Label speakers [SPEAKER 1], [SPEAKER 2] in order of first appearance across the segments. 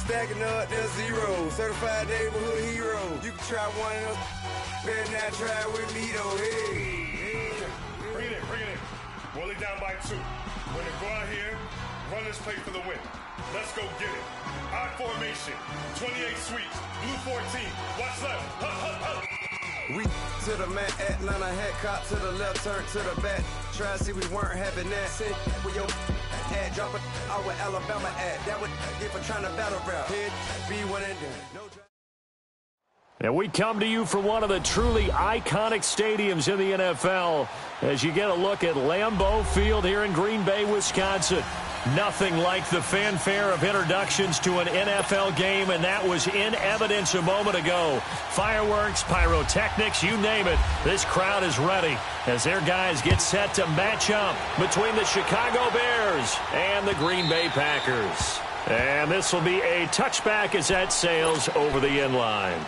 [SPEAKER 1] Stacking up, there's zero. Certified neighborhood hero. You can try one of those. Better not try with me, though. Hey.
[SPEAKER 2] Bring it in. Roll it down by 2. We're going to go out here, run this play for the win. Let's go get it. I formation, 28 sweeps, blue 14. What's left? Hup.
[SPEAKER 1] We to the mat, Atlanta head cop to the left, turn to the back. Try to see we weren't having that. Sit with your head, drop it out with Alabama at. That would get for trying to battle rap. Head, be one and done. No
[SPEAKER 3] And we come to you from one of the truly iconic stadiums in the NFL as you get a look at Lambeau Field here in Green Bay, Wisconsin. Nothing like the fanfare of introductions to an NFL game, and that was in evidence a moment ago. Fireworks, pyrotechnics, you name it. This crowd is ready as their guys get set to match up between the Chicago Bears and the Green Bay Packers. And this will be a touchback as that sails over the end line.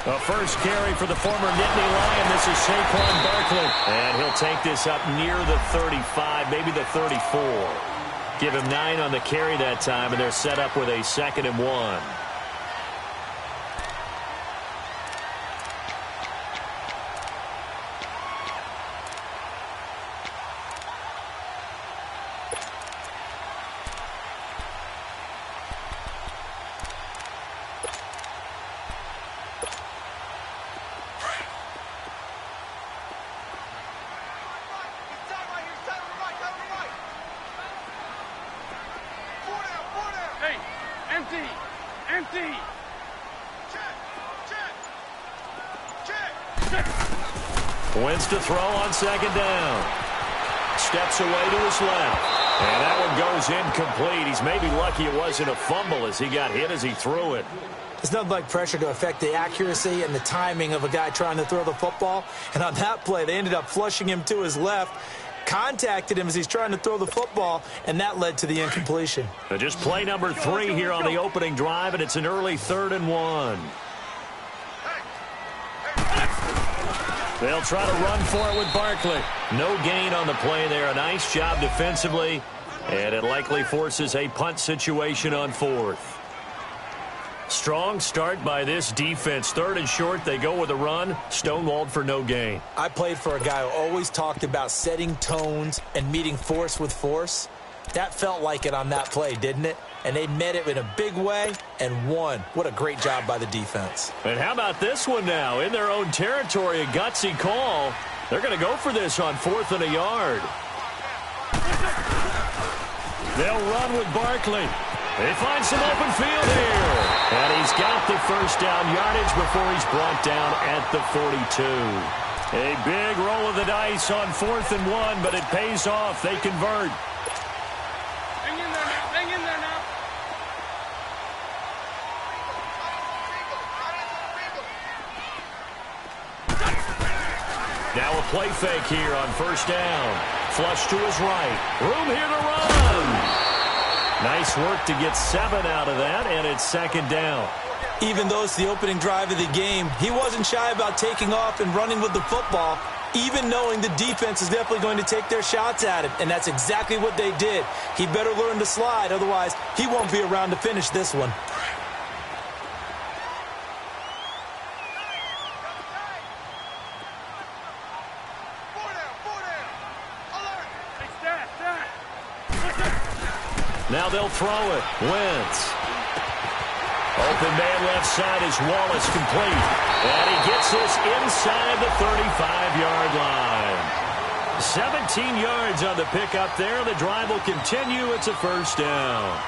[SPEAKER 3] A first carry for the former Nittany Lion. This is Saquon Barkley. And he'll take this up near the 35, maybe the 34. Give him 9 on the carry that time, and they're set up with a 2nd and 1.
[SPEAKER 4] Empty.
[SPEAKER 3] Wentz to throw on 2nd down. Steps away to his left. And that one goes incomplete. He's maybe lucky it wasn't a fumble as he got hit as he threw it.
[SPEAKER 5] There's nothing like pressure to affect the accuracy and the timing of a guy trying to throw the football. And on that play, they ended up flushing him to his left. Contacted him as he's trying to throw the football, and that led to the incompletion.
[SPEAKER 3] Just play number 3 here on the opening drive, and it's an early 3rd and 1. They'll try to run for it with Barkley. No gain on the play there. A nice job defensively, and it likely forces a punt situation on 4th. Strong start by this defense. 3rd and short, they go with a run. Stonewalled for no gain.
[SPEAKER 5] I played for a guy who always talked about setting tones and meeting force with force. That felt like it on that play, didn't it? And they met it in a big way and won. What a great job by the defense.
[SPEAKER 3] And how about this one now? In their own territory, a gutsy call. They're going to go for this on 4th and a yard. They'll run with Barkley. They find some open field here. And he's got the first down yardage before he's brought down at the 42. A big roll of the dice on 4th and 1, but it pays off. They convert.
[SPEAKER 4] Hang in there now. Hang in there now.
[SPEAKER 3] Now a play fake here on 1st down. Flush to his right. Room here to run. Nice work to get 7 out of that, and it's 2nd down.
[SPEAKER 5] Even though it's the opening drive of the game, he wasn't shy about taking off and running with the football, even knowing the defense is definitely going to take their shots at him, and that's exactly what they did. He better learn to slide, otherwise he won't be around to finish this one.
[SPEAKER 3] Now they'll throw it. Wentz. Open man left side is Wallace, complete. And he gets this inside the 35-yard line. 17 yards on the pickup there. The drive will continue. It's a 1st down.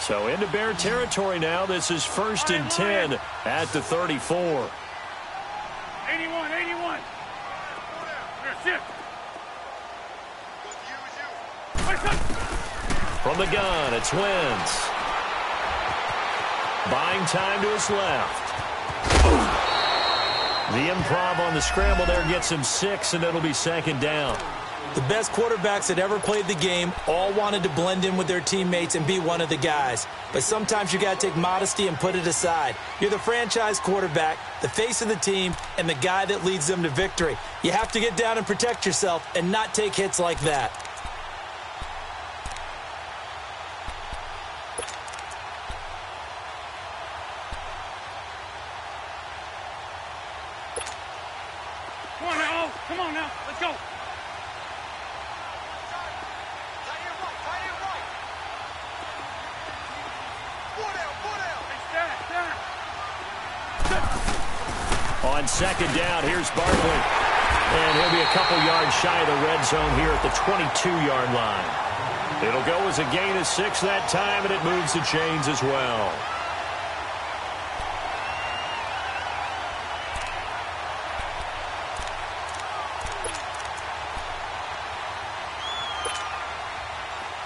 [SPEAKER 3] So into Bear territory now. This is 1st and 10 at the 34.
[SPEAKER 4] 81, 81. Here, sit.
[SPEAKER 3] From the gun, it's Wentz. Buying time to his left. The improv on the scramble there gets him 6, and it'll be 2nd down.
[SPEAKER 5] The best quarterbacks that ever played the game all wanted to blend in with their teammates and be one of the guys. But sometimes you got to take modesty and put it aside. You're the franchise quarterback, the face of the team, and the guy that leads them to victory. You have to get down and protect yourself and not take hits like that.
[SPEAKER 4] Come on now, let's go.
[SPEAKER 3] On 2nd down, here's Barkley. And he'll be a couple yards shy of the red zone here at the 22-yard line. It'll go as a gain of 6 that time, and it moves the chains as well.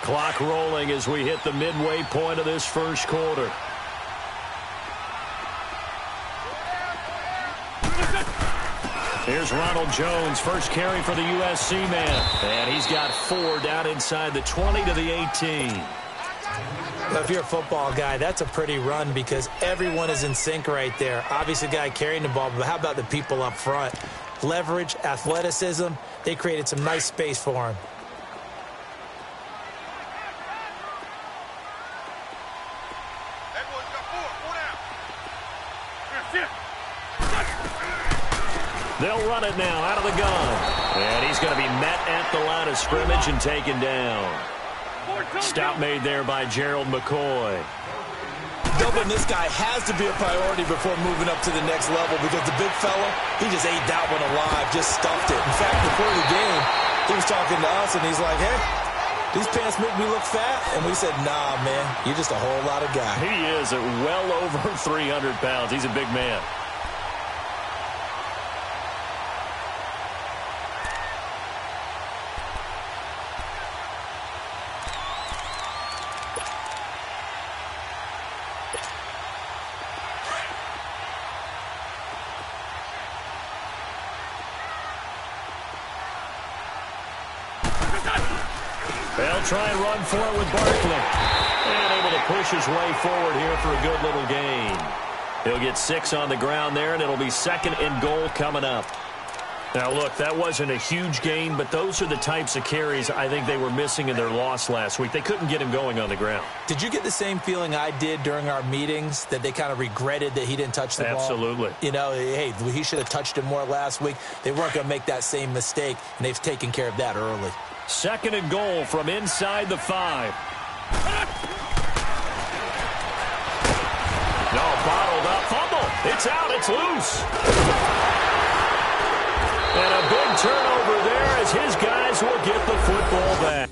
[SPEAKER 3] Clock rolling as we hit the midway point of this first quarter. Here's Ronald Jones, first carry for the USC man. And he's got 4 down inside the 20 to the 18.
[SPEAKER 5] Well, if you're a football guy, that's a pretty run because everyone is in sync right there. Obviously, the guy carrying the ball, but how about the people up front? Leverage, athleticism, they created some nice space for him.
[SPEAKER 3] They'll run it now out of the gun. And he's going to be met at the line of scrimmage and taken down. Stop made there by Gerald McCoy.
[SPEAKER 5] Doubling this guy has to be a priority before moving up to the next level because the big fella, he just ate that one alive, just stuffed it. In fact, before the game, he was talking to us, and he's like, hey, these pants make me look fat. And we said, nah, man, you're just a whole lot of guy.
[SPEAKER 3] He is at well over 300 pounds. He's a big man. They'll try and run for it with Barkley. And able to push his way forward here for a good little gain. He'll get 6 on the ground there, and it'll be 2nd and goal coming up. Now, look, that wasn't a huge gain, but those are the types of carries I think they were missing in their loss last week. They couldn't get him going on the ground.
[SPEAKER 5] Did you get the same feeling I did during our meetings, that they kind of regretted that he didn't touch the ball?
[SPEAKER 3] Absolutely.
[SPEAKER 5] You know, hey, he should have touched it more last week. They weren't going to make that same mistake, and they've taken care of that early.
[SPEAKER 3] 2nd and goal from inside the 5. No, bottled up. Fumble. It's out. It's loose. And a big turnover there as his guys will get the football back.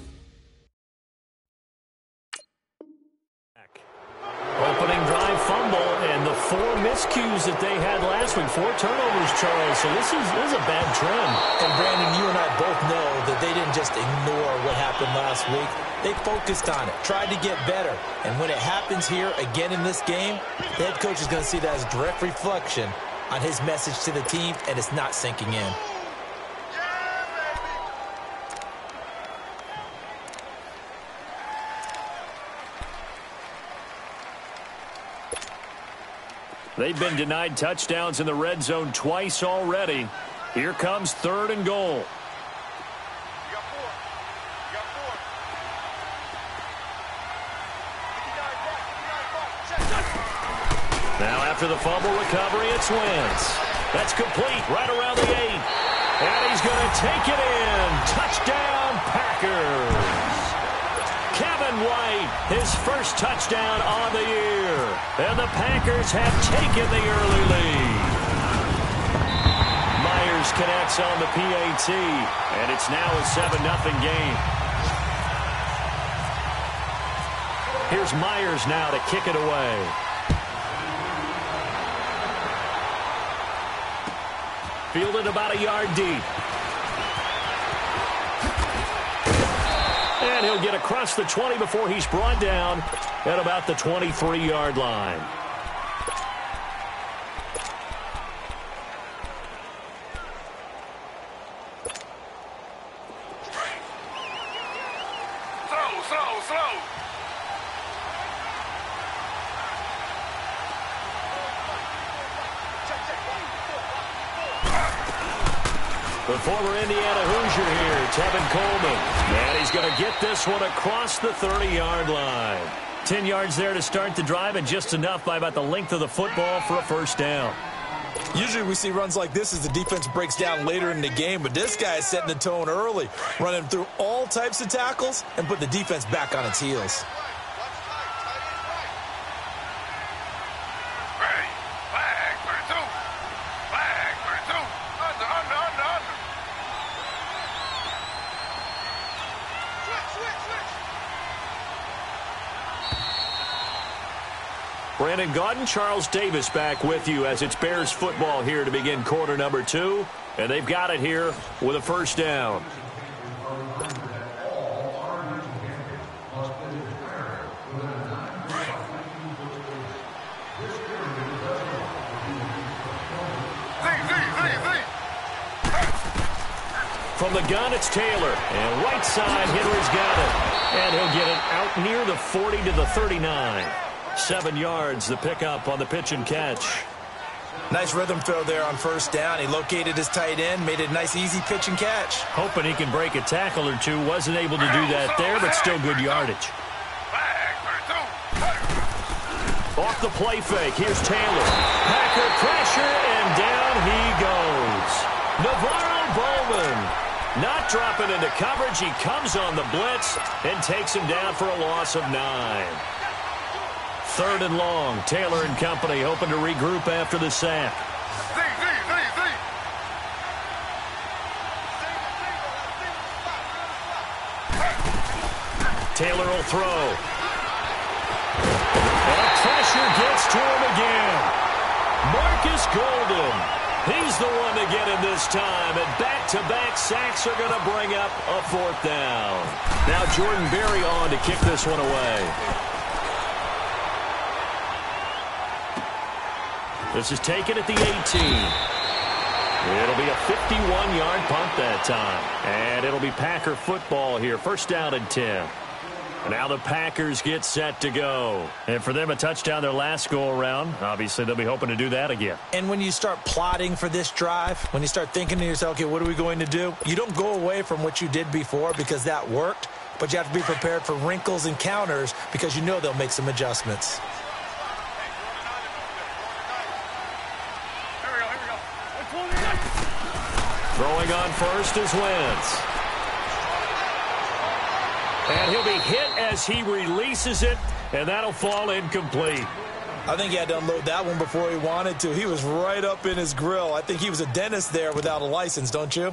[SPEAKER 3] Opening drive fumble, and the 4 miscues that they had last week. 4 turnovers, Charles. So this is a bad trend.
[SPEAKER 5] And, Brandon, you and I both know that they didn't just ignore what happened last week. They focused on it, tried to get better. And when it happens here again in this game, the head coach is going to see that as a direct reflection on his message to the team, and it's not sinking in.
[SPEAKER 3] They've been denied touchdowns in the red zone twice already. Here comes 3rd and goal. Now after the fumble recovery, it's Wentz. That's complete right around the 8. And he's going to take it in. Touchdown, Packers. Kevin White, his first touchdown on the year. And the Packers have taken the early lead. Myers connects on the PAT, and it's now a 7-0 game. Here's Myers now to kick it away. Fielded about a yard deep. And he'll get across the 20 before he's brought down at about the 23-yard line.
[SPEAKER 2] Slow.
[SPEAKER 3] The former Indiana Hoosier here, Tevin Coleman. And he's going to get this one across the 30-yard line. 10 yards there to start the drive, and just enough by about the length of the football for a first down.
[SPEAKER 5] Usually we see runs like this as the defense breaks down later in the game, but this guy is setting the tone early, running through all types of tackles and put the defense back on its heels.
[SPEAKER 3] Brandon Gaudin, Charles Davis back with you as it's Bears football here to begin quarter number 2. And they've got it here with a first down. From the gun, it's Taylor. And right side, Henry's got it. And he'll get it out near the 40 to the 39. 7 yards, the pickup on the pitch and catch.
[SPEAKER 5] Nice rhythm throw there on first down. He located his tight end, made it a nice, easy pitch and catch.
[SPEAKER 3] Hoping he can break a tackle or two. Wasn't able to do that there, but still good yardage. Off the play fake, here's Taylor. Packer pressure, and down he goes. Navarro Bowman not dropping into coverage. He comes on the blitz and takes him down for a loss of 9. 3rd and long. Taylor and company hoping to regroup after the sack. Taylor will throw. And pressure gets to him again. Marcus Golden. He's the one to get him this time. And back-to-back sacks are going to bring up a 4th down. Now Jordan Berry on to kick this one away. This is taken at the 18. It'll be a 51-yard punt that time. And it'll be Packer football here. First down and 10. Now the Packers get set to go. And for them, a touchdown their last go-around. Obviously, they'll be hoping to do that again.
[SPEAKER 5] And when you start plotting for this drive, when you start thinking to yourself, okay, what are we going to do? You don't go away from what you did before because that worked. But you have to be prepared for wrinkles and counters because you know they'll make some adjustments.
[SPEAKER 3] Throwing on first is Wentz. And he'll be hit as he releases it, and that'll fall incomplete.
[SPEAKER 5] I think he had to unload that one before he wanted to. He was right up in his grill. I think he was a dentist there without a license, don't you?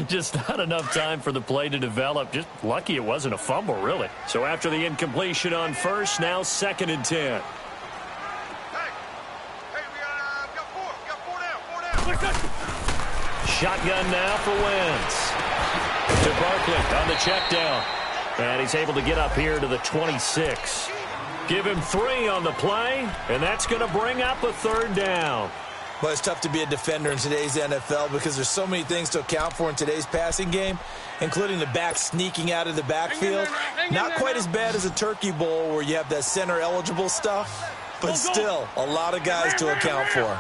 [SPEAKER 3] Just not enough time for the play to develop. Just lucky it wasn't a fumble, really. So after the incompletion on first, now 2nd and 10. Shotgun now for Wentz. To Barkley on the check down. And he's able to get up here to the 26. Give him 3 on the play, and that's going to bring up a 3rd down.
[SPEAKER 5] But it's tough to be a defender in today's NFL because there's so many things to account for in today's passing game, including the back sneaking out of the backfield. Not quite as bad as a turkey bowl where you have that center-eligible stuff, but still a lot of guys to account for.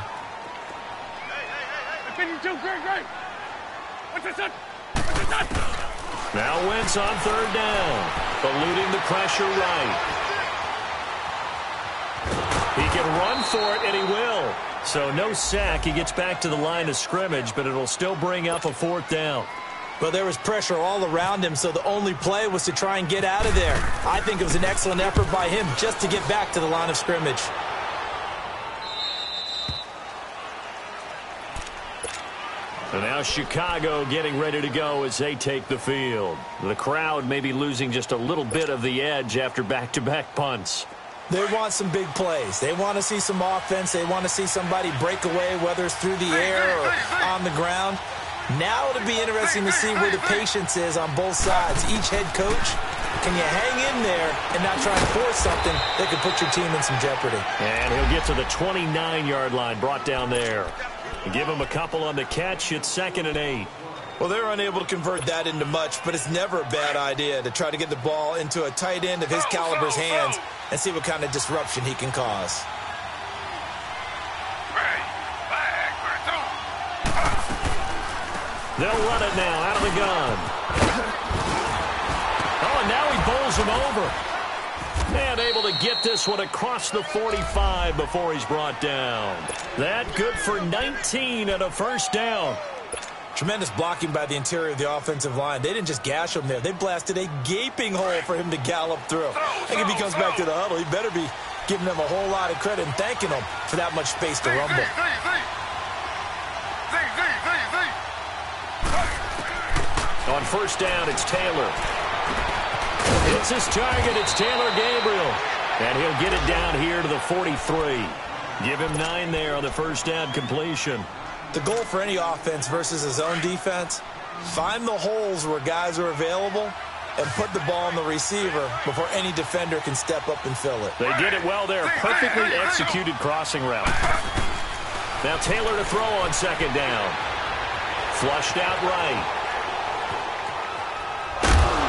[SPEAKER 3] Now Wentz on 3rd down, eluding the pressure right. He can run for it, and he will. So no sack. He gets back to the line of scrimmage, but it'll still bring up a 4th down.
[SPEAKER 5] Well, there was pressure all around him, so the only play was to try and get out of there. I think it was an excellent effort by him just to get back to the line of scrimmage.
[SPEAKER 3] And now Now Chicago getting ready to go as they take the field. The crowd may be losing just a little bit of the edge after back-to-back punts.
[SPEAKER 5] They want some big plays. They want to see some offense. They want to see somebody break away, whether it's through the air or on the ground. Now it'll be interesting to see where the patience is on both sides. Each head coach, can you hang in there and not try and force something that could put your team in some jeopardy?
[SPEAKER 3] And he'll get to the 29-yard line, brought down there. Give him a couple on the catch. It's 2nd and 8.
[SPEAKER 5] Well, they're unable to convert that into much, but it's never a bad idea to try to get the ball into a tight end of his caliber's hands and see what kind of disruption he can cause.
[SPEAKER 3] They'll run it now out of the gun. Oh, and now he bowls him over. And able to get this one across the 45 before he's brought down. That good for 19 and a first down.
[SPEAKER 5] Tremendous blocking by the interior of the offensive line. They didn't just gash him there. They blasted a gaping hole for him to gallop through. I think if he comes back to the huddle, he better be giving them a whole lot of credit and thanking them for that much space to rumble.
[SPEAKER 3] On first down, it's Taylor. It's his target. It's Taylor Gabriel. And he'll get it down here to the 43. Give him 9 there on the first down completion.
[SPEAKER 5] The goal for any offense versus his own defense, find the holes where guys are available and put the ball on the receiver before any defender can step up and fill it.
[SPEAKER 3] They did it well there. Perfectly executed crossing route. Now Taylor to throw on second down. Flushed out right.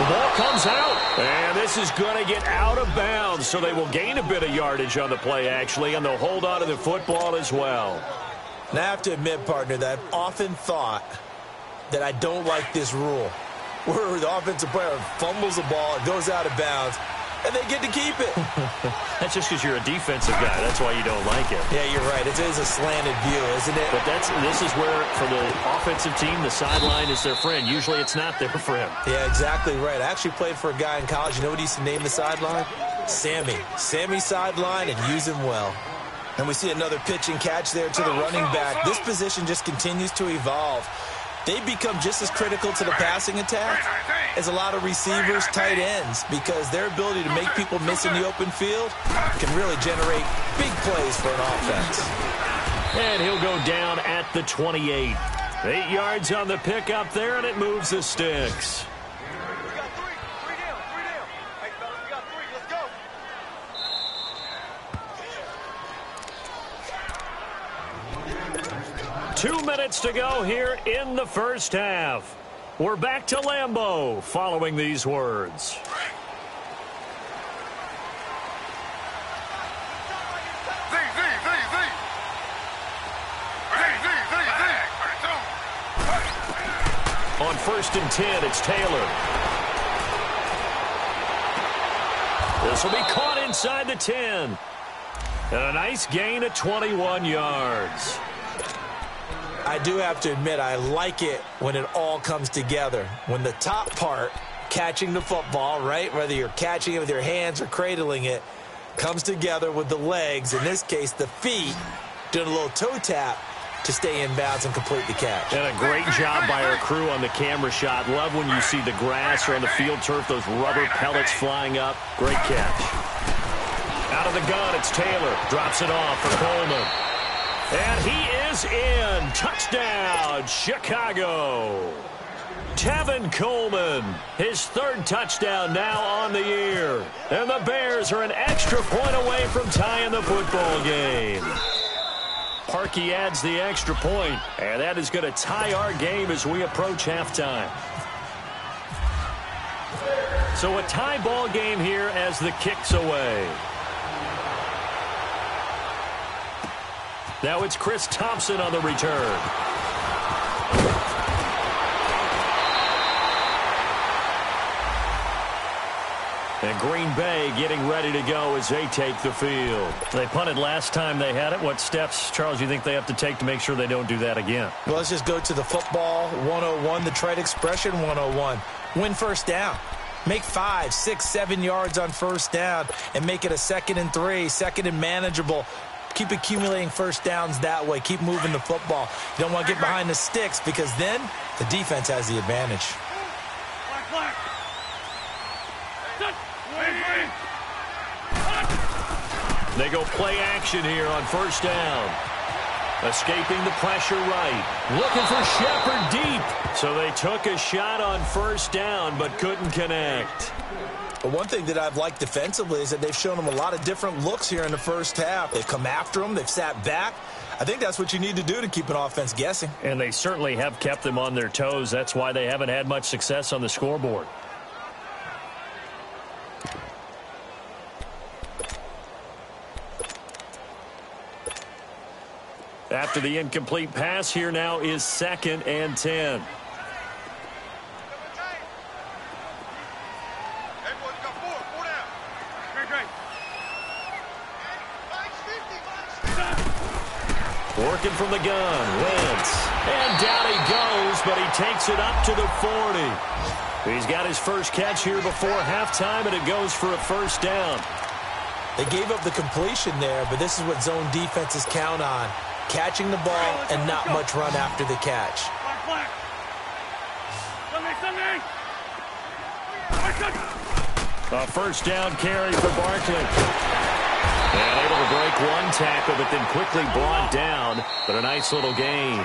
[SPEAKER 3] The ball comes out, and this is going to get out of bounds, so they will gain a bit of yardage on the play, actually, and they'll hold on to the football as well.
[SPEAKER 5] Now, I have to admit, partner, that I've often thought that I don't like this rule, where the offensive player fumbles the ball, it goes out of bounds, and they get to keep it.
[SPEAKER 3] That's just because you're a defensive guy. That's why you don't like it.
[SPEAKER 5] Yeah, you're right. It is a slanted view, isn't it?
[SPEAKER 3] But this is where, for the offensive team, the sideline is their friend. Usually it's not there for him.
[SPEAKER 5] Yeah, exactly right. I actually played for a guy in college. You know what he used to name the sideline? Sammy. Sammy sideline, and use him well. And we see another pitch and catch there to the running back. This position just continues to evolve. They become just as critical to the passing attack as a lot of receivers, tight ends, because their ability to make people miss in the open field can really generate big plays for an offense.
[SPEAKER 3] And he'll go down at the 28. 8 yards on the pickup there, and it moves the sticks. 2 minutes to go here in the first half. We're back to Lambeau following these words. On 1st and 10, it's Taylor. This will be caught inside the 10. And a nice gain of 21 yards.
[SPEAKER 5] I do have to admit, I like it when it all comes together. When the top part, catching the football, right, whether you're catching it with your hands or cradling it, comes together with the legs, in this case the feet, doing a little toe tap to stay in bounds and complete the catch.
[SPEAKER 3] And a great job by our crew on the camera shot. Love when you see the grass or on the field turf, those rubber pellets flying up. Great catch. Out of the gun, it's Taylor. Drops it off for Coleman. And he is in. Touchdown, Chicago. Tevin Coleman, his 3rd touchdown now on the year. And the Bears are an extra point away from tying the football game. Parkey adds the extra point, and that is going to tie our game as we approach halftime. So a tie ball game here as the kick's away. Now it's Chris Thompson on the return. And Green Bay getting ready to go as they take the field. They punted last time they had it. What steps, Charles, do you think they have to take to make sure they don't do that again?
[SPEAKER 5] Well, let's just go to the football 101, the trite expression 101. Win first down. Make 5, 6, 7 yards on first down and make it a 2nd and 3, 2nd and manageable. Keep accumulating first downs that way. Keep moving the football. You don't want to get behind the sticks because then the defense has the advantage.
[SPEAKER 4] Black.
[SPEAKER 3] They go play action here on first down. Escaping the pressure right. Looking for Shepard deep. So they took a shot on first down but couldn't connect.
[SPEAKER 5] But one thing that I've liked defensively is that they've shown them a lot of different looks here in the first half. They've come after them. They've sat back. I think that's what you need to do to keep an offense guessing.
[SPEAKER 3] And they certainly have kept them on their toes. That's why they haven't had much success on the scoreboard. After the incomplete pass, here now is 2nd and 10. Working from the gun, Wentz. And down he goes, but he takes it up to the 40. He's got his first catch here before halftime, and it goes for a first down.
[SPEAKER 5] They gave up the completion there, but this is what zone defenses count on. Catching the ball and not much run after the catch.
[SPEAKER 4] Black. Sunday.
[SPEAKER 3] A first down carry for Barkley. And able to break one tackle, but then quickly brought down. But a nice little gain.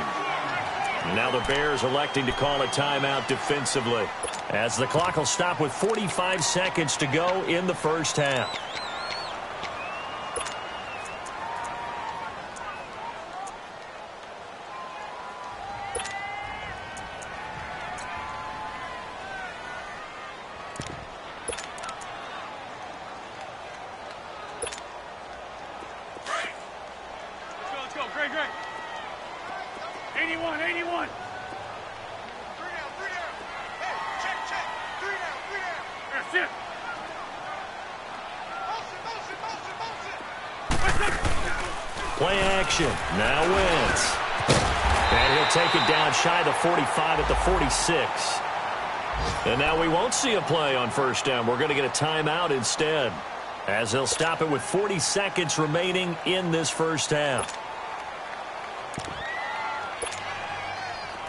[SPEAKER 3] Now the Bears electing to call a timeout defensively, as the clock will stop with 45 seconds to go in the first half.
[SPEAKER 4] Great. 81. 3 down. Hey, check. 3 down. That's it. Motion.
[SPEAKER 3] Play action. Now Wentz. And he'll take it down shy of the 45 at the 46. And now we won't see a play on first down. We're going to get a timeout instead, as they'll stop it with 40 seconds remaining in this first half.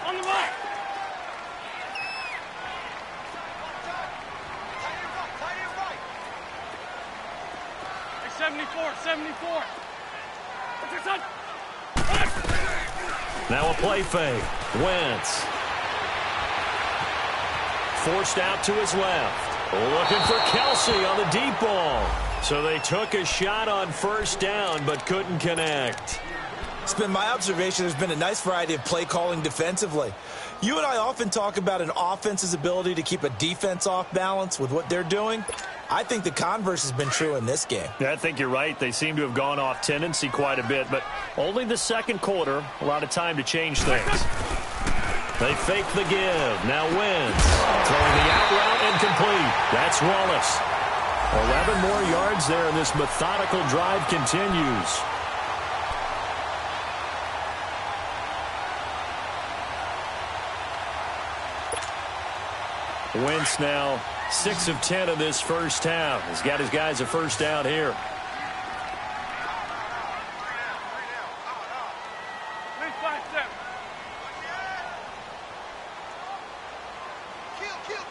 [SPEAKER 4] On the mark. 74. What's your son?
[SPEAKER 3] Now a play fake. Wentz. Forced out to his left. Looking for Kelsey on the deep ball. So they took a shot on first down but couldn't connect.
[SPEAKER 5] It's been my observation there's been a nice variety of play calling defensively. You and I often talk about an offense's ability to keep a defense off balance with what they're doing. I think the converse has been true in this game.
[SPEAKER 3] Yeah, I think you're right. They seem to have gone off tendency quite a bit, but only the second quarter. A lot of time to change things. They fake the give. Now Wentz. Throwing the out route incomplete. That's Wallace. 11 more yards there, and this methodical drive continues. Wentz now 6 of 10 in this first half. He's got his guys a first down here.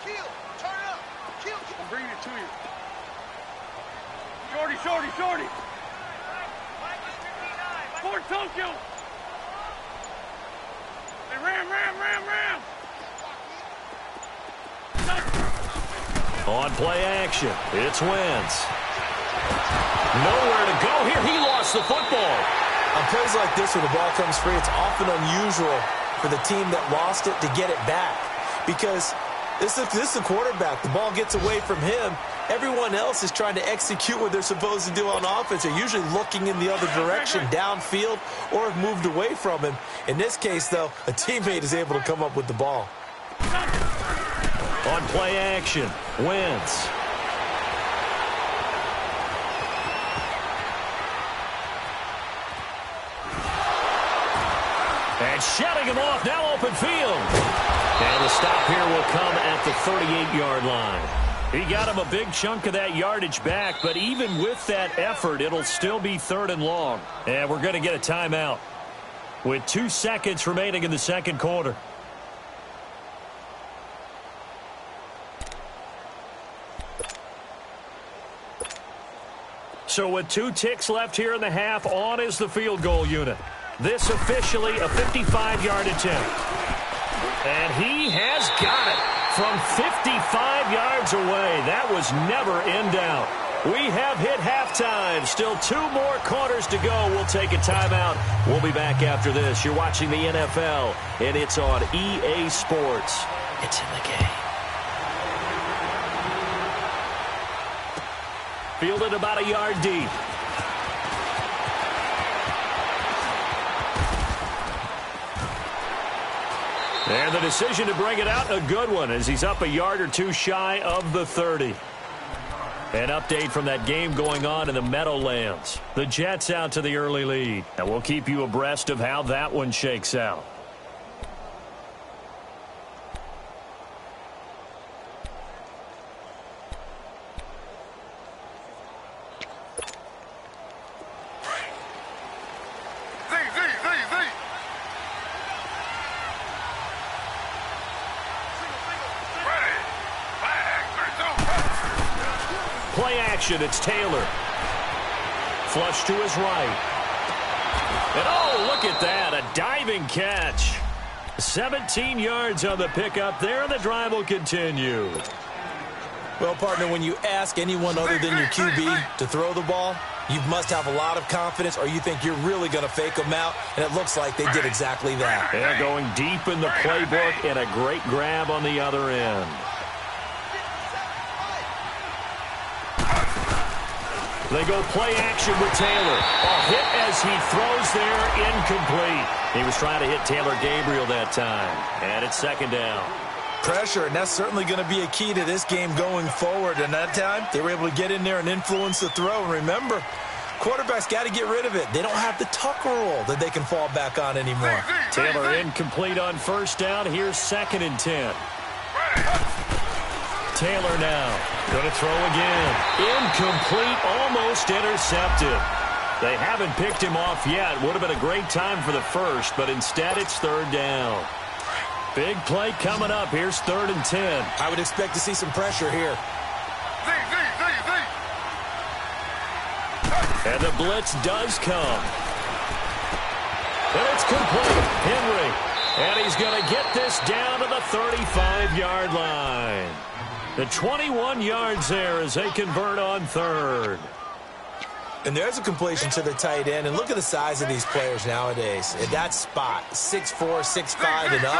[SPEAKER 4] Kill. Turn up. Kill. I'm bringing it to you. Shorty. Fort Tokyo. Hey, ram.
[SPEAKER 3] On play action, it's Wentz. Nowhere to go here. He lost the football.
[SPEAKER 5] On plays like this, when the ball comes free, it's often unusual for the team that lost it to get it back. Because this is the quarterback. The ball gets away from him. Everyone else is trying to execute what they're supposed to do on offense. They're usually looking in the other direction, downfield, or have moved away from him. In this case, though, a teammate is able to come up with the ball.
[SPEAKER 3] On play action, Wentz. And shutting him off, now open field. And the stop here will come at the 38-yard line. He got him a big chunk of that yardage back, but even with that effort, it'll still be 3rd and long. And we're going to get a timeout with 2 seconds remaining in the second quarter. So with 2 ticks left here in the half, on is the field goal unit. This officially a 55-yard attempt. And he has got it from 55 yards away. That was never in doubt. We have hit halftime. Still 2 more quarters to go. We'll take a timeout. We'll be back after this. You're watching the NFL, and it's on EA Sports. It's in the game. Fielded about a yard deep. And the decision to bring it out, a good one, as he's up a yard or 2 shy of the 30. An update from that game going on in the Meadowlands. The Jets out to the early lead. And we'll keep you abreast of how that one shakes out. Play action, it's Taylor. Flush to his right. And oh, look at that, a diving catch. 17 yards on the pickup there, and the drive will continue.
[SPEAKER 5] Well, partner, when you ask anyone other than your QB to throw the ball, you must have a lot of confidence, or you think you're really going to fake them out, and it looks like they did exactly that.
[SPEAKER 3] They're going deep in the playbook, and a great grab on the other end. They go play action with Taylor. A hit as he throws there, incomplete. He was trying to hit Taylor Gabriel that time. And it's 2nd down.
[SPEAKER 5] Pressure, and that's certainly going to be a key to this game going forward. And that time, they were able to get in there and influence the throw. And remember, quarterbacks got to get rid of it. They don't have the tuck rule that they can fall back on anymore.
[SPEAKER 3] Taylor incomplete on 1st down. Here's 2nd and 10. Taylor now going to throw again. Incomplete, almost intercepted. They haven't picked him off yet. Would have been a great time for the first, but instead it's 3rd down. Big play coming up. Here's 3rd and 10.
[SPEAKER 5] I would expect to see some pressure here.
[SPEAKER 3] And the blitz does come. And it's complete. Henry. And he's going to get this down to the 35-yard line. The 21 yards there as they convert on 3rd.
[SPEAKER 5] And there's a completion to the tight end. And look at the size of these players nowadays. At that spot, 6'4", 6'5", and up.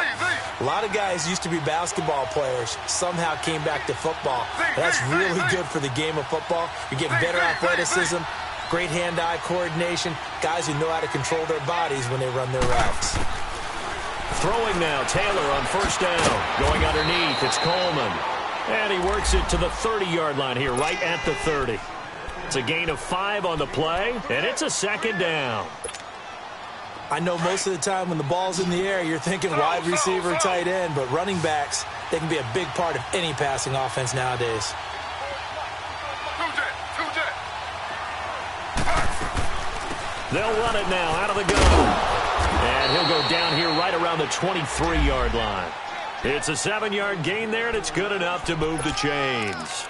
[SPEAKER 5] A lot of guys used to be basketball players, somehow came back to football. That's really good for the game of football. You're getting better athleticism, great hand-eye coordination, guys who know how to control their bodies when they run their routes.
[SPEAKER 3] Throwing now, Taylor on 1st down. Going underneath, it's Coleman. And he works it to the 30-yard line here, right at the 30. It's a gain of 5 on the play, and it's a 2nd down.
[SPEAKER 5] I know most of the time when the ball's in the air, you're thinking wide receiver, tight end, but running backs, they can be a big part of any passing offense nowadays.
[SPEAKER 3] They'll run it now out of the gun. And he'll go down here right around the 23-yard line. It's a 7-yard gain there, and it's good enough to move the chains.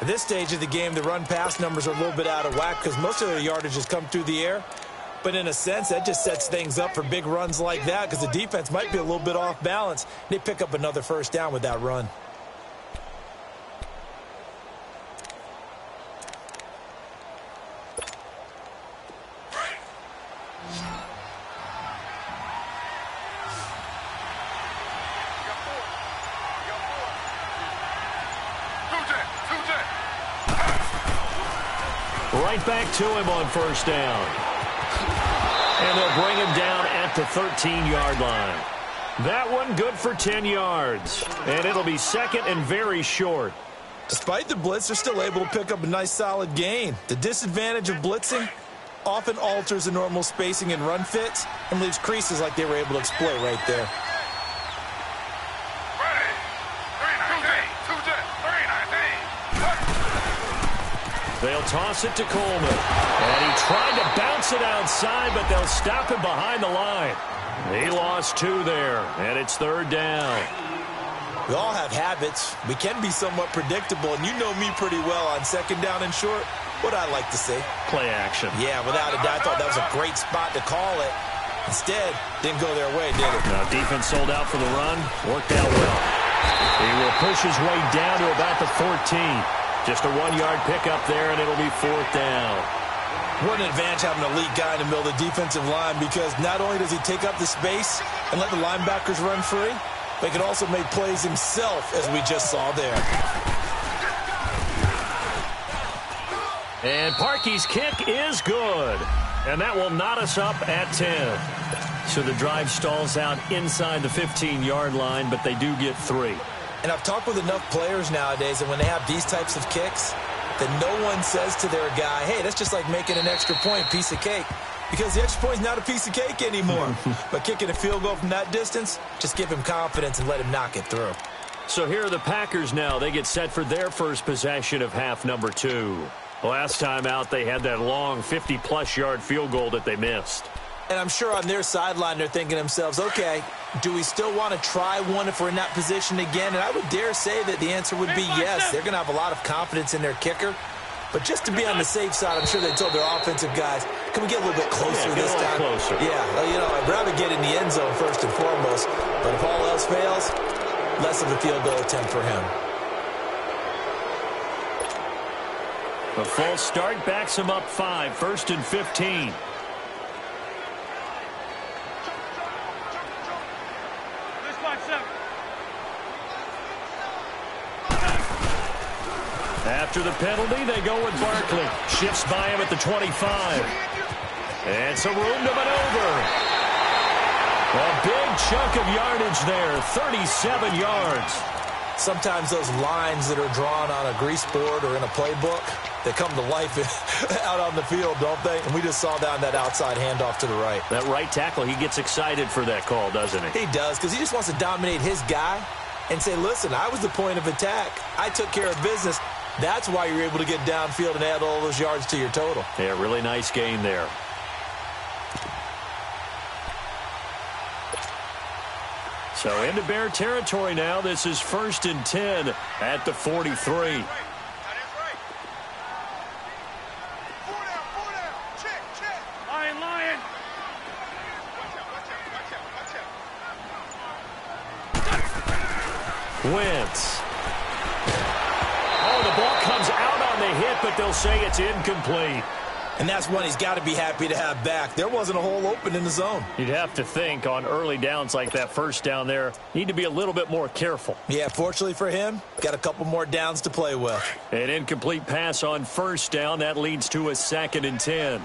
[SPEAKER 5] At this stage of the game, the run-pass numbers are a little bit out of whack because most of their yardage has come through the air. But in a sense, that just sets things up for big runs like that because the defense might be a little bit off balance. They pick up another 1st down with that run.
[SPEAKER 3] Right back to him on 1st down. And they'll bring him down at the 13-yard line. That one good for 10 yards. And it'll be 2nd and very short.
[SPEAKER 5] Despite the blitz, they're still able to pick up a nice solid gain. The disadvantage of blitzing often alters the normal spacing and run fits and leaves creases like they were able to exploit right there.
[SPEAKER 3] They'll toss it to Coleman. And he tried to bounce it outside, but they'll stop him behind the line. He lost 2 there, and it's 3rd down.
[SPEAKER 5] We all have habits. We can be somewhat predictable, and you know me pretty well on 2nd down and short. What I like to say?
[SPEAKER 3] Play action.
[SPEAKER 5] Yeah, without a doubt. I thought that was a great spot to call it. Instead, didn't go their way, did it?
[SPEAKER 3] Now, defense sold out for the run. Worked out well. He will push his way down to about the 14. Just a 1-yard pickup there, and it'll be 4th down.
[SPEAKER 5] What an advantage having an elite guy in the middle of the defensive line, because not only does he take up the space and let the linebackers run free, but he can also make plays himself, as we just saw there.
[SPEAKER 3] And Parkey's kick is good. And that will knot us up at 10. So the drive stalls out inside the 15-yard line, but they do get 3.
[SPEAKER 5] And I've talked with enough players nowadays, and when they have these types of kicks, that no one says to their guy, hey, that's just like making an extra point, piece of cake. Because the extra point is not a piece of cake anymore. But kicking a field goal from that distance, just give him confidence and let him knock it through.
[SPEAKER 3] So here are the Packers now. They get set for their first possession of half number 2. Last time out, they had that long 50-plus yard field goal that they missed.
[SPEAKER 5] And I'm sure on their sideline, they're thinking to themselves, okay, do we still want to try one if we're in that position again? And I would dare say that the answer would be yes. They're going to have a lot of confidence in their kicker. But just to be on the safe side, I'm sure they told their offensive guys, can we get a little bit closer this time?
[SPEAKER 3] Closer.
[SPEAKER 5] Yeah, you know, I'd rather get in the end zone first and foremost. But if all else fails, less of a field goal attempt for him.
[SPEAKER 3] A full start backs him up 5, 1st and 15. After the penalty, they go with Barkley. Shifts by him at the 25. And some room to maneuver. A big chunk of yardage there, 37 yards.
[SPEAKER 5] Sometimes those lines that are drawn on a grease board or in a playbook, they come to life out on the field, don't they? And we just saw down that outside handoff to the right.
[SPEAKER 3] That right tackle, he gets excited for that call, doesn't he?
[SPEAKER 5] He does, because he just wants to dominate his guy and say, listen, I was the point of attack. I took care of business. That's why you're able to get downfield and add all those yards to your total.
[SPEAKER 3] Yeah, really nice gain there. So into Bear territory now. This is 1st and 10 at the 43. Wentz. Oh, the ball comes out on the hit, but they'll say it's incomplete.
[SPEAKER 5] And that's one he's got to be happy to have back. There wasn't a hole open in the zone.
[SPEAKER 3] You'd have to think on early downs like that first down there, need to be a little bit more careful.
[SPEAKER 5] Yeah, fortunately for him, got a couple more downs to play with.
[SPEAKER 3] An incomplete pass on 1st down. That leads to a 2nd and 10.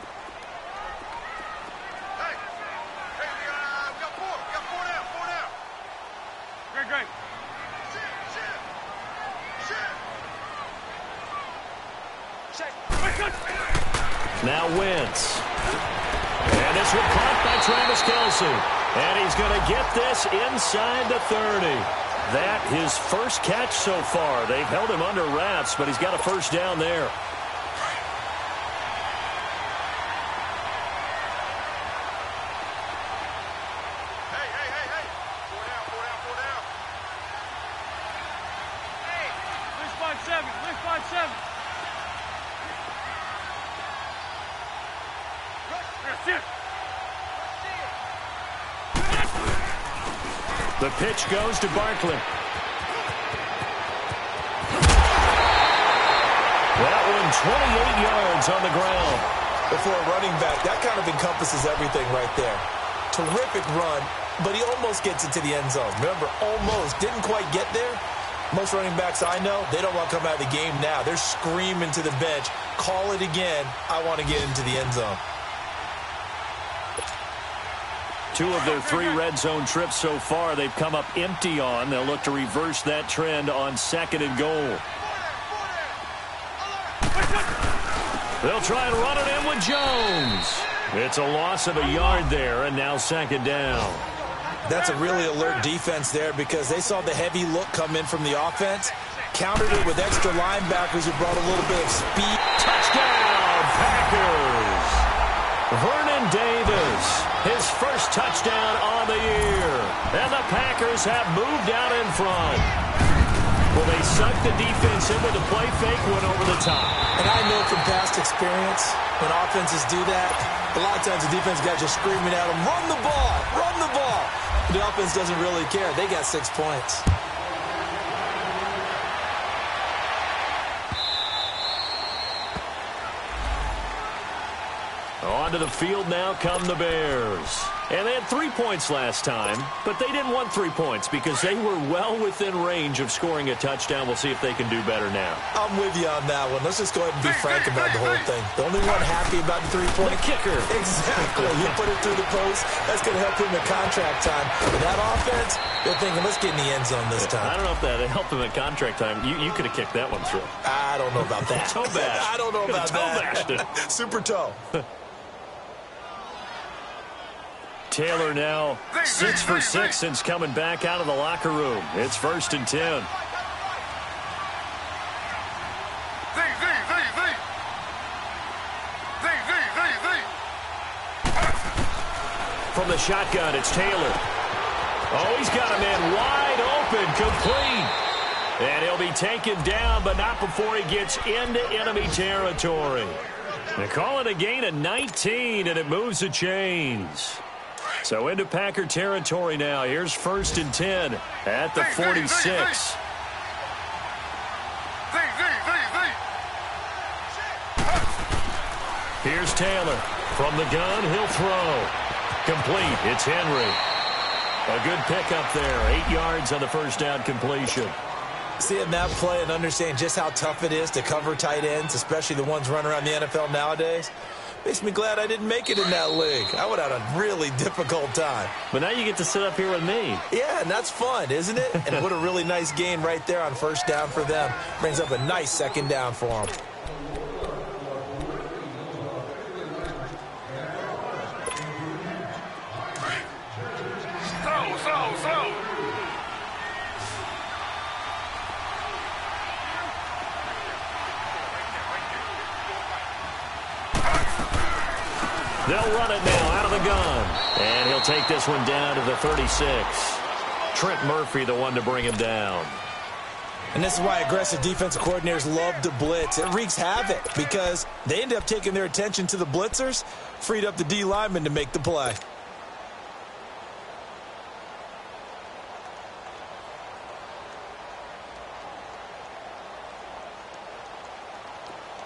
[SPEAKER 3] Now Wentz. And this one caught by Travis Kelce. And he's going to get this inside the 30. That his first catch so far. They've held him under wraps, but he's got a 1st down there. The pitch goes to Barkley. That one 28 yards on the ground.
[SPEAKER 5] But for a running back, that kind of encompasses everything right there. Terrific run, but he almost gets into the end zone. Remember, almost. Didn't quite get there. Most running backs I know, they don't want to come out of the game now. They're screaming to the bench, call it again. I want to get into the end zone.
[SPEAKER 3] 2 of their 3 red zone trips so far, they've come up empty on. They'll look to reverse that trend on 2nd and goal. They'll try and run it in with Jones. It's a loss of a yard there, and now 2nd down.
[SPEAKER 5] That's a really alert defense there because they saw the heavy look come in from the offense. countered it with extra linebackers who brought a little bit of speed.
[SPEAKER 3] Touchdown, Packers! Vernon Davis, his first touchdown on the year. And the Packers have moved out in front. Well, they sucked the defense in with a play fake, went over the top.
[SPEAKER 5] And I know from past experience, when offenses do that, a lot of times the defense guys just screaming at them, run the ball, run the ball. The offense doesn't really care. They got 6 points.
[SPEAKER 3] Onto the field now come the Bears. And they had 3 points last time, but they didn't want 3 points because they were well within range of scoring a touchdown. We'll see if they can do better now.
[SPEAKER 5] I'm with you on that one. Let's just go ahead and be frank about the whole thing. The only one happy about the 3-point
[SPEAKER 3] kicker.
[SPEAKER 5] Exactly. You put it through the post. That's going to help him in contract time. But that offense, they're thinking, let's get in the end zone this time.
[SPEAKER 3] I don't know if that helped him at contract time. You could have kicked that one through.
[SPEAKER 5] I don't know about that.
[SPEAKER 3] Toe bash.
[SPEAKER 5] I don't know about
[SPEAKER 3] toe
[SPEAKER 5] that.
[SPEAKER 3] Bashed it.
[SPEAKER 5] Super toe.
[SPEAKER 3] Taylor now 6 for 6 since coming back out of the locker room. It's 1st and 10. From the shotgun, it's Taylor. Oh, he's got a man wide open, complete. And he'll be taken down, but not before he gets into enemy territory. They call it a gain of 19, and it moves the chains. So into Packer territory now. Here's 1st and 10 at the 46. Here's Taylor. From the gun, he'll throw. Complete. It's Henry. A good pickup there. 8 yards on the first down completion.
[SPEAKER 5] Seeing that play and understand just how tough it is to cover tight ends, especially the ones running around the NFL nowadays, makes me glad I didn't make it in that league. I would have had a really difficult time.
[SPEAKER 3] But now you get to sit up here with me.
[SPEAKER 5] Yeah, and that's fun, isn't it? And what a really nice gain right there on 1st down for them. Brings up a nice 2nd down for them.
[SPEAKER 2] Slow.
[SPEAKER 3] They'll run it now out of the gun. And he'll take this one down to the 36. Trent Murphy, the one to bring him down.
[SPEAKER 5] And this is why aggressive defensive coordinators love to blitz. It wreaks havoc because they end up taking their attention to the blitzers, freed up the D lineman to make the play.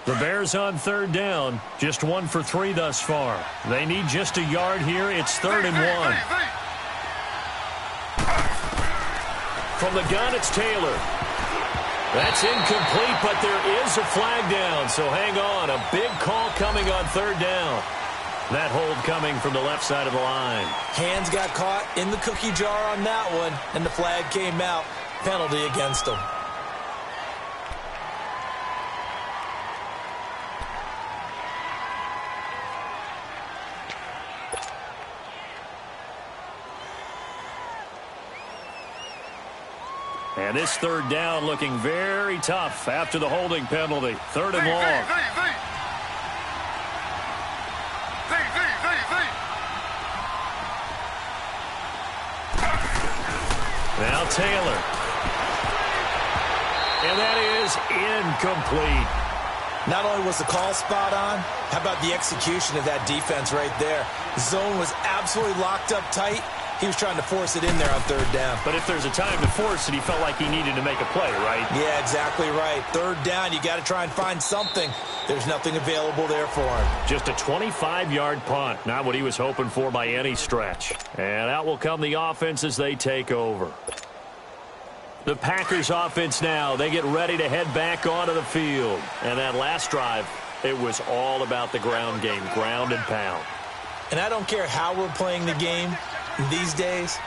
[SPEAKER 3] The Bears on 3rd down, just 1 for 3 thus far. They need just a yard here. It's 3rd and 1. From the gun, it's Taylor. That's incomplete, but there is a flag down, so hang on. A big call coming on 3rd down. That hold coming from the left side of the line.
[SPEAKER 5] Hands got caught in the cookie jar on that one, and the flag came out. Penalty against them.
[SPEAKER 3] And this 3rd down looking very tough after the holding penalty. 3rd and long. Now Taylor. And that is incomplete.
[SPEAKER 5] Not only was the call spot on, how about the execution of that defense right there? The zone was absolutely locked up tight. He was trying to force it in there on 3rd down.
[SPEAKER 3] But if there's a time to force it, he felt like he needed to make a play, right?
[SPEAKER 5] Yeah, exactly right. 3rd down, you got to try and find something. There's nothing available there for him.
[SPEAKER 3] Just a 25-yard punt. Not what he was hoping for by any stretch. And out will come the offense as they take over. The Packers offense now. They get ready to head back onto the field. And that last drive, it was all about the ground game, ground and pound.
[SPEAKER 5] And I don't care how we're playing the game these days,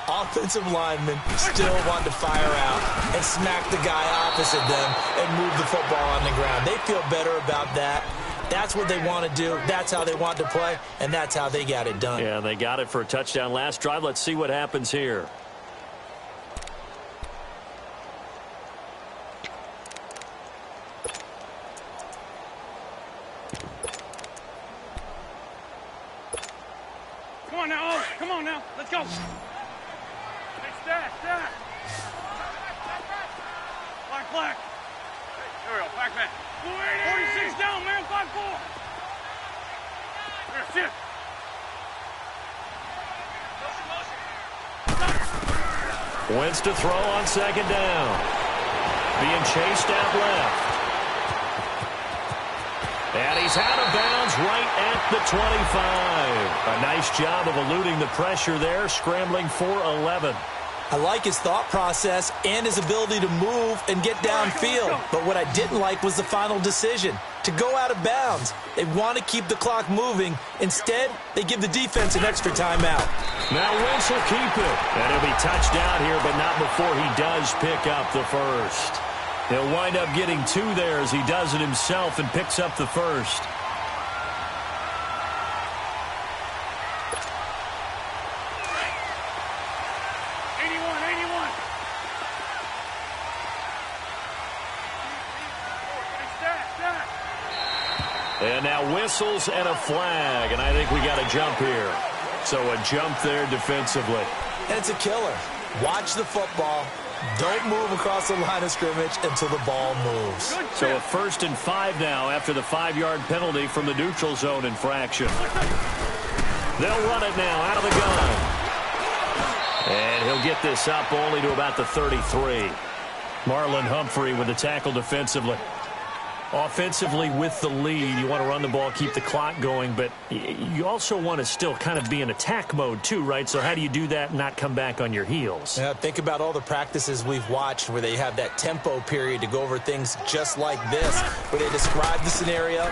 [SPEAKER 5] offensive linemen still want to fire out and smack the guy opposite them and move the football on the ground. They feel better about that. That's what they want to do. That's how they want to play, and that's how they got it done.
[SPEAKER 3] Yeah, they got it for a touchdown last drive. Let's see what happens here.
[SPEAKER 4] Come on now, let's go. Hey, stack. Black. There we go, back. 46 down, man, 5-4. There, sit.
[SPEAKER 3] Wentz to throw on second down. Being chased out left. And he's out of bounds right at the 25. A nice job of eluding the pressure there, scrambling for 11.
[SPEAKER 5] I like his thought process and his ability to move and get downfield. But what I didn't like was the final decision, to go out of bounds. They want to keep the clock moving. Instead, they give the defense an extra timeout.
[SPEAKER 3] Now Wentz will keep it. And he'll be touched down here, but not before he does pick up the first. He'll wind up getting 2 there as he does it himself and picks up the first. And now whistles and a flag, and I think we got a jump here. So a jump there defensively.
[SPEAKER 5] And it's a killer. Watch the football. Don't move across the line of scrimmage until the ball moves.
[SPEAKER 3] So a 1st and 5 now after the 5-yard penalty from the neutral zone infraction. They'll run it now out of the gun. And he'll get this up only to about the 33. Marlon Humphrey with the tackle defensively. Offensively with the lead, you want to run the ball, keep the clock going, but you also want to still kind of be in attack mode too, right? So how do you do that and not come back on your heels?
[SPEAKER 5] Yeah, think about all the practices we've watched where they have that tempo period to go over things just like this, where they describe the scenario,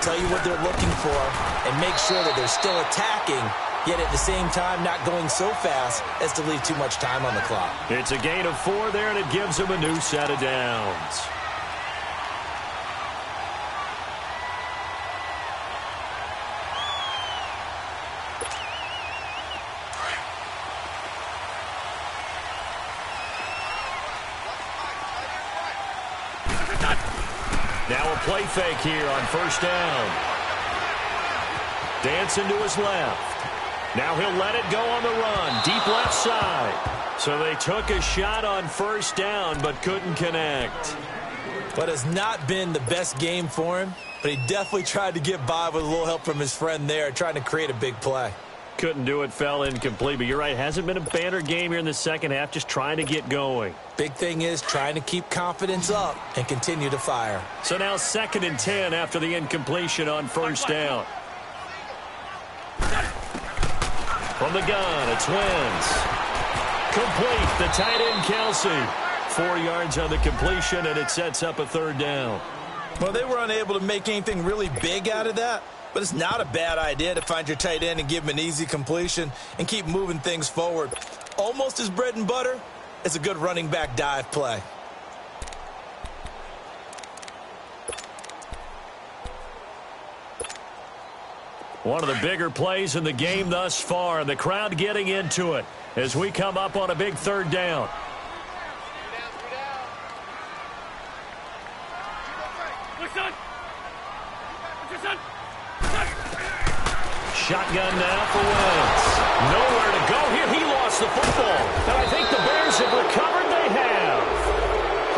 [SPEAKER 5] tell you what they're looking for, and make sure that they're still attacking, yet at the same time not going so fast as to leave too much time on the clock.
[SPEAKER 3] It's a gain of 4 there, and it gives them a new set of downs. Now a play fake here on 1st down. Dancing to his left. Now he'll let it go on the run. Deep left side. So they took a shot on 1st down but couldn't connect.
[SPEAKER 5] What has not been the best game for him, but he definitely tried to get by with a little help from his friend there, trying to create a big play.
[SPEAKER 3] Couldn't do it, fell incomplete, but you're right, hasn't been a banner game here in the second half, just trying to get going.
[SPEAKER 5] Big thing is trying to keep confidence up and continue to fire.
[SPEAKER 3] So now 2nd and 10 after the incompletion on 1st down. From the gun, it's Wentz. Complete, the tight end Kelsey. 4 yards on the completion, and it sets up a 3rd down.
[SPEAKER 5] Well, they were unable to make anything really big out of that. But it's not a bad idea to find your tight end and give him an easy completion and keep moving things forward. Almost as bread and butter as a good running back dive play.
[SPEAKER 3] One of the bigger plays in the game thus far, and the crowd getting into it as we come up on a big 3rd down. Shotgun now for Wentz. Nowhere to go here. He lost the football. And I think the Bears have recovered. They have.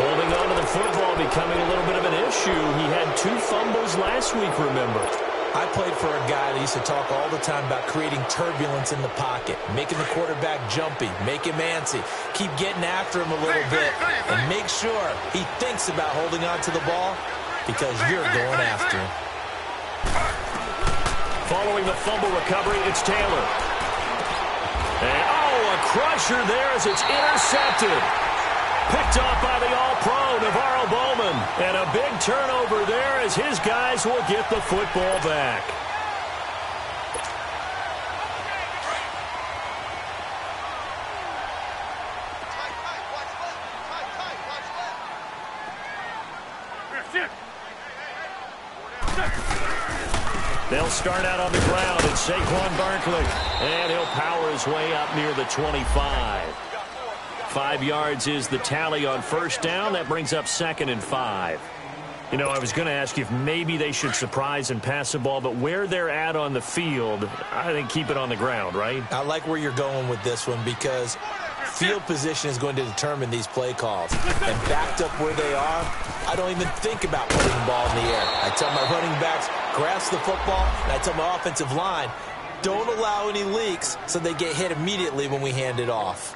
[SPEAKER 3] Holding on to the football becoming a little bit of an issue. He had 2 fumbles last week, remember.
[SPEAKER 5] I played for a guy that used to talk all the time about creating turbulence in the pocket, making the quarterback jumpy, make him antsy, keep getting after him a little bit, and make sure he thinks about holding on to the ball because you're going after him.
[SPEAKER 3] Following the fumble recovery, it's Taylor. And, a crusher there as it's intercepted. Picked off by the All-Pro, Navarro Bowman. And a big turnover there as his guys will get the football back. They'll start out on the ground. It's Saquon Barkley. And he'll power his way up near the 25. 5 yards is the tally on 1st down. That brings up 2nd and 5. You know, I was going to ask you if maybe they should surprise and pass the ball, but where they're at on the field, I think keep it on the ground, right?
[SPEAKER 5] I like where you're going with this one because field position is going to determine these play calls. And backed up where they are, I don't even think about putting the ball in the air. I tell my running backs, grasp the football, and I tell my offensive line, don't allow any leaks so they get hit immediately when we hand it off.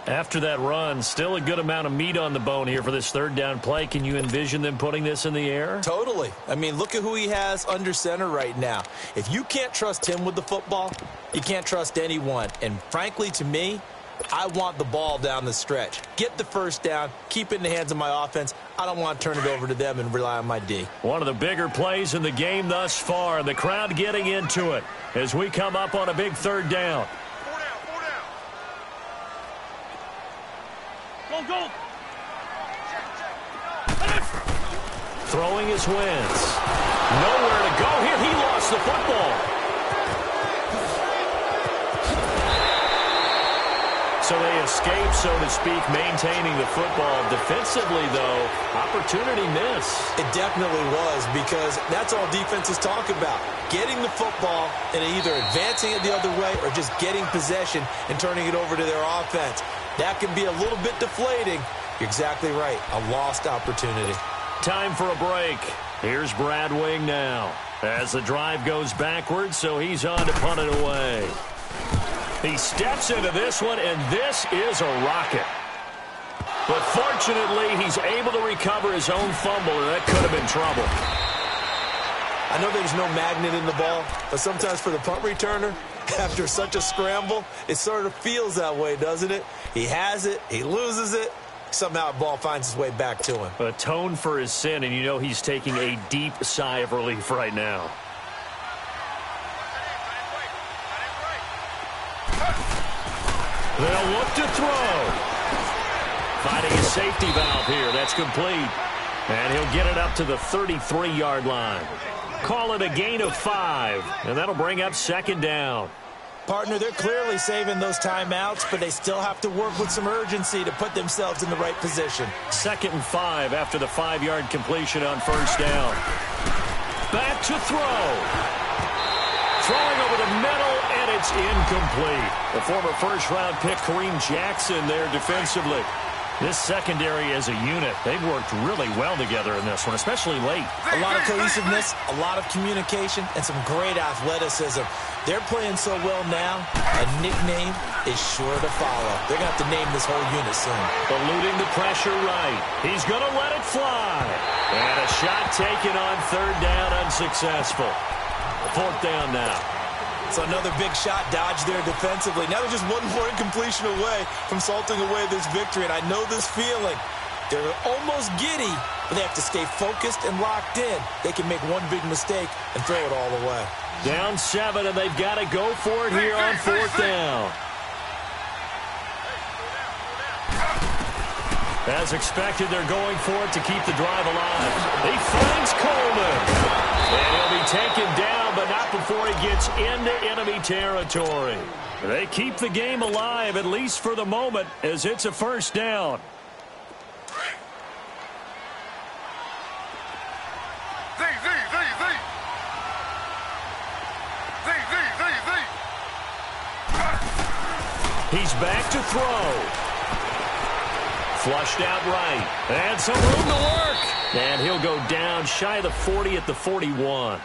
[SPEAKER 3] After that run, still a good amount of meat on the bone here for this third down play. Can you envision them putting this in the air?
[SPEAKER 5] Totally. I mean, look at who he has under center right now. If you can't trust him with the football, you can't trust anyone. And frankly, to me, I want the ball down the stretch. Get the first down, keep it in the hands of my offense. I don't want to turn it over to them and rely on my D.
[SPEAKER 3] One of the bigger plays in the game thus far. The crowd getting into it as we come up on a big third down.
[SPEAKER 4] Go.
[SPEAKER 3] Throwing his wins. Nowhere to go here. He lost the football. So they escape, so to speak, maintaining the football. Defensively, though, opportunity miss.
[SPEAKER 5] It definitely was because that's all defenses talk about. Getting the football and either advancing it the other way or just getting possession and turning it over to their offense. That can be a little bit deflating. You're exactly right. A lost opportunity.
[SPEAKER 3] Time for a break. Here's Brad Wing now as the drive goes backwards, so he's on to punt it away. He steps into this one, and this is a rocket. But fortunately, he's able to recover his own fumble, and that could have been trouble.
[SPEAKER 5] I know there's no magnet in the ball, but sometimes for the punt returner, after such a scramble, it sort of feels that way, doesn't it? He has it, he loses it, somehow the ball finds its way back to him.
[SPEAKER 3] Atone for his sin, and you know he's taking a deep sigh of relief right now. They'll look to throw. Finding a safety valve here. That's complete. And he'll get it up to the 33-yard line. Call it a gain of 5, and that'll bring up second down.
[SPEAKER 5] Partner, they're clearly saving those timeouts, but they still have to work with some urgency to put themselves in the right position.
[SPEAKER 3] 2nd and 5 after the 5-yard completion on first down. Back to throw. Throwing over the middle, and it's incomplete. The former first-round pick, Kareem Jackson, there defensively. This secondary as a unit, they've worked really well together in this one, especially late.
[SPEAKER 5] A lot of cohesiveness, a lot of communication, and some great athleticism. They're playing so well now, a nickname is sure to follow. They're going to have to name this whole unit soon.
[SPEAKER 3] Eluding the pressure right. He's going to let it fly. And a shot taken on third down, unsuccessful. 4th down now.
[SPEAKER 5] It's another big shot dodged there defensively. Now they're just one more incompletion away from salting away this victory, and I know this feeling. They're almost giddy, but they have to stay focused and locked in. They can make one big mistake and throw it all away.
[SPEAKER 3] Down 7, and they've got to go for it here on 4th down. As expected, they're going for it to keep the drive alive. He finds Coleman. And he'll be taken down, but not before he gets into enemy territory. They keep the game alive, at least for the moment, as it's a first down. He's back to throw. Flushed out right. And some room to work. And he'll go down shy of the 40 at the 41.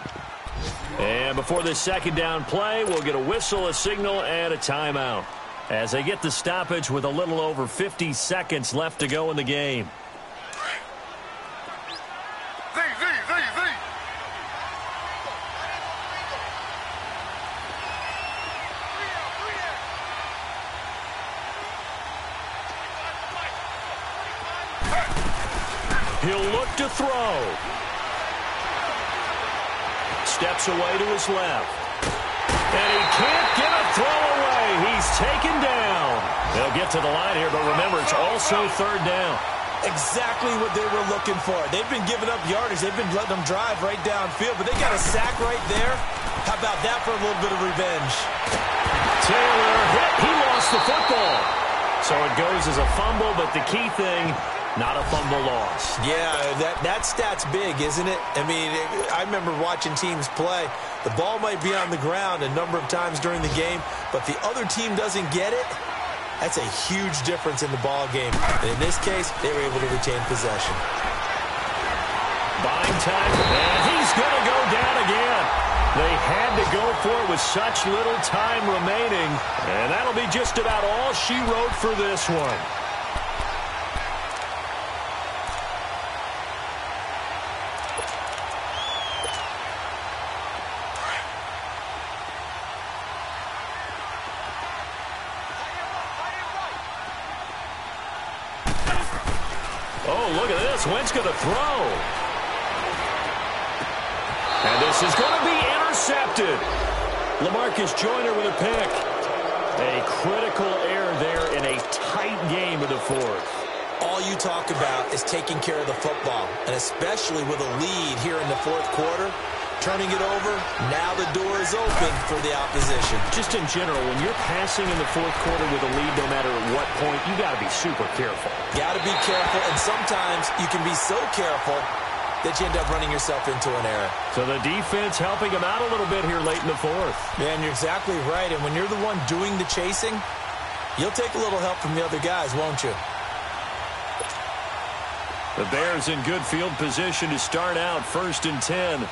[SPEAKER 3] And before this second down play, we'll get a whistle, a signal, and a timeout as they get the stoppage with a little over 50 seconds left to go in the game. He'll look to throw. Steps away to his left. And he can't get a throw away. He's taken down. They'll get to the line here, but remember, it's also third down.
[SPEAKER 5] Exactly what they were looking for. They've been giving up yardage. They've been letting them drive right downfield, but they got a sack right there. How about that for a little bit of revenge?
[SPEAKER 3] Taylor hit. He lost the football. So it goes as a fumble, but the key thing, not a fumble loss.
[SPEAKER 5] Yeah, that stat's big, isn't it? I mean, I remember watching teams play. The ball might be on the ground a number of times during the game, but the other team doesn't get it. That's a huge difference in the ball game. And in this case, they were able to retain possession.
[SPEAKER 3] Buying time, and he's going to go down again. They had to go for it with such little time remaining, and that'll be just about all she wrote for this one. Oh, look at this. Wentz going to throw. And this is going to be intercepted. LaMarcus Joyner with a pick. A critical error there in a tight game of the fourth.
[SPEAKER 5] All you talk about is taking care of the football, and especially with a lead here in the fourth quarter. Turning it over, now the door is open for the opposition.
[SPEAKER 3] Just in general, when you're passing in the fourth quarter with a lead, no matter at what point, you got to be super careful.
[SPEAKER 5] Got to be careful, and sometimes you can be so careful that you end up running yourself into an error.
[SPEAKER 3] So the defense helping him out a little bit here late in the fourth.
[SPEAKER 5] Man, you're exactly right, and when you're the one doing the chasing, you'll take a little help from the other guys, won't you?
[SPEAKER 3] The Bears in good field position to start out 1st and 10.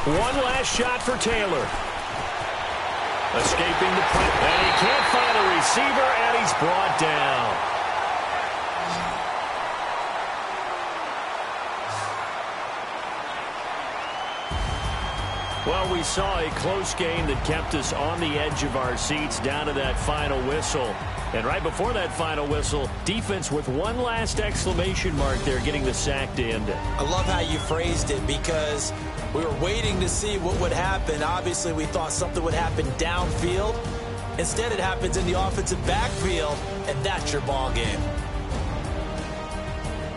[SPEAKER 3] One last shot for Taylor. Escaping the punt, and he can't find a receiver, and he's brought down. Well, we saw a close game that kept us on the edge of our seats down to that final whistle. And right before that final whistle, defense with one last exclamation mark there, getting the sack to end it.
[SPEAKER 5] I love how you phrased it, because we were waiting to see what would happen. Obviously, we thought something would happen downfield. Instead, it happens in the offensive backfield, and that's your ball game.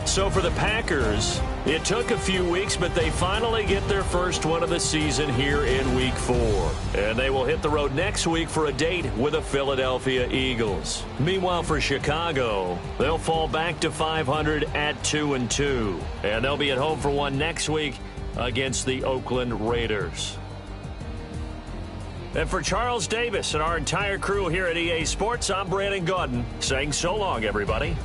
[SPEAKER 3] So for the Packers, it took a few weeks, but they finally get their first one of the season here in Week 4. And they will hit the road next week for a date with the Philadelphia Eagles. Meanwhile, for Chicago, they'll fall back to 500 at 2-2. And they'll be at home for one next week against the Oakland Raiders. And for Charles Davis and our entire crew here at EA Sports, I'm Brandon Gaudin saying so long, everybody.